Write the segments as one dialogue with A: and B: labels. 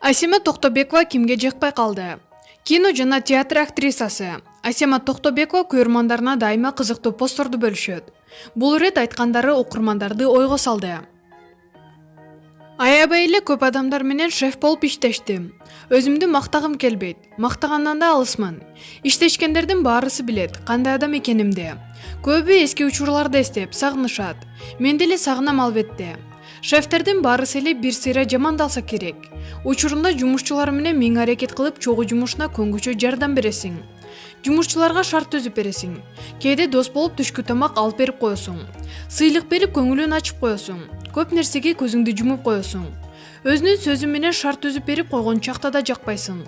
A: Асема Токтобекова кимге жакпай калды? Кино жана театр актрисасы Асема Токтобекова көрөрмандарына дайыма кызыктуу постторду бөлүшөт. Бул ирет айткандары окурмандарды ойго салды. Аябай эле көп адамдар менен шеф болуп иштештим. Өзүмдү мактагым келбейт, мактагандан да алысмын. Иштешкендердин баарысы билет кандай адам экенимди. Көбү эски учурларды эстеп сагынышат. Мен деле сагынам албетте. Шефтердин баарысы эле бир сыйра жамандалса керек. Учурунда жумушчулар менен миң аракет кылып чогуу жумушуна көнгүчө жардам бересиң. Жумушчуларга шарт түзүп бересиң. Кээде дос болуп түшкү тамак алып берип коесуң. Сыйлык берип көңүлүн ачып коесуң. Көп нерсеге көзүңдү жумуп коесуң. Өзүнүн сөзү менен шарт түзүп берип койгон чакта да жакпайсың.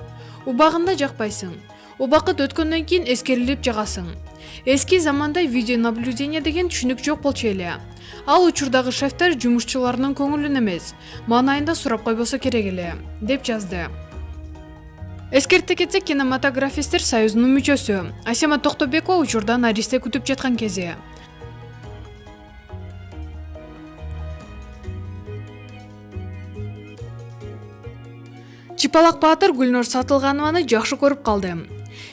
A: Убагында жакпайсың. Убакыт өткөндөн кийин эскерилип жагасың. Эски заманда видеонаблюдение деген түшүнүк жок болчу эле. Ал учурдагы шефтер жумушчуларынын көңүлүн эмес, маанайында сурап койбосо керек эле, деп жазды. Эскерте кетсек, кинематографисттер союзунун мүчөсү Асема Токтобекова учурда наристе күтүп жаткан кези. Чыпалак баатыр Гүлнур Сатылганованы жакшы көрүп калды.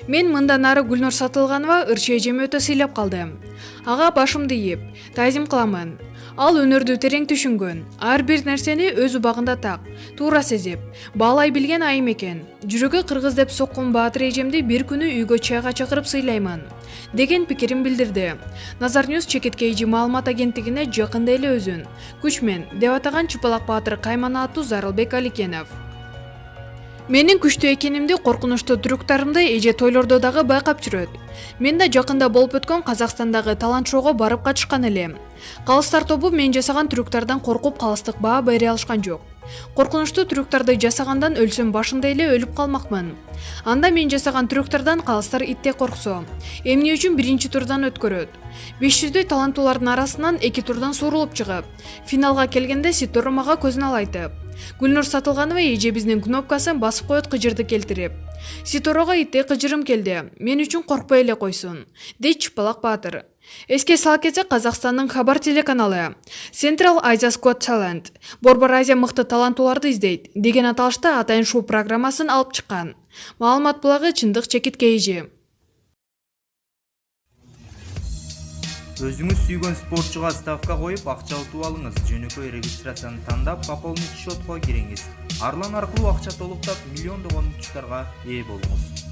A: Мен мындан ары Гүлнур Сатылганова ырчы эжеме өтө сыйлап калды. Ага башымды ийип, таазим кыламын. Ал өнөрдү терең түшүнгөн, ар бир нерсени өз убагында так, туура сезип, баалай билген айым экен. Жүрөгү кыргыз деп соккон баатыр эжемди бир күнү үйгө чайга чакырып сыйлаймын, деген пикирин билдирди. Назар Ньюс чекиткейжи маалымат агенттигине жакында эле өзүн күчмен деп атаган Чыпалак баатыр каймана аттуу Зарылбек Аликенов. Менин күчтүү экенимди, коркунучтуу трюктарымды эже тойлордо дагы байкап жүрөт. Мен да жакында болуп өткөн Казакстандагы талант шоуга барып катышкан элем. Калыстар тобу мен жасаган трюктардан коркуп калыстык баа бере алышкан жок. Коркунучтуу трюктарды жасагандан өлсөм башында эле өлүп калмакмын. Анда мен жасаган трюктардан калыстар иттей корксо, эмне үчүн биринчи турдан өткөрөт? 500дөй таланттуулардын арасынан 2 турдан суурулуп чыгып, финалга келгенде Ситору мага көзүн алайтып. Гүлнур Сатылганова эжебиздин кнопкасын басып коет кыжырды келтирип. Ситорого иттей кыжырым келди. Мен үчүн коркпой эле койсун, дейт Чыпалак баатыр. Эске сала кетсек, Казакстандын Хабар телеканалы Central Asia's Got Talent Борбор Азия мыкты таланттууларды издейт деген аталышта атайын шоу программасын алып чыккан. Маалымат булагы чындык чекиткейжи.
B: Өзүңүз сүйгөн спортчуга ставка коюп, акча утуп алыңыз. Жөнөкөй регистрацияны тандап, пополнить счетко кириңиз. Арлан аркылуу акча толуктап, миллиондогон учуттарга ээ болуңуз.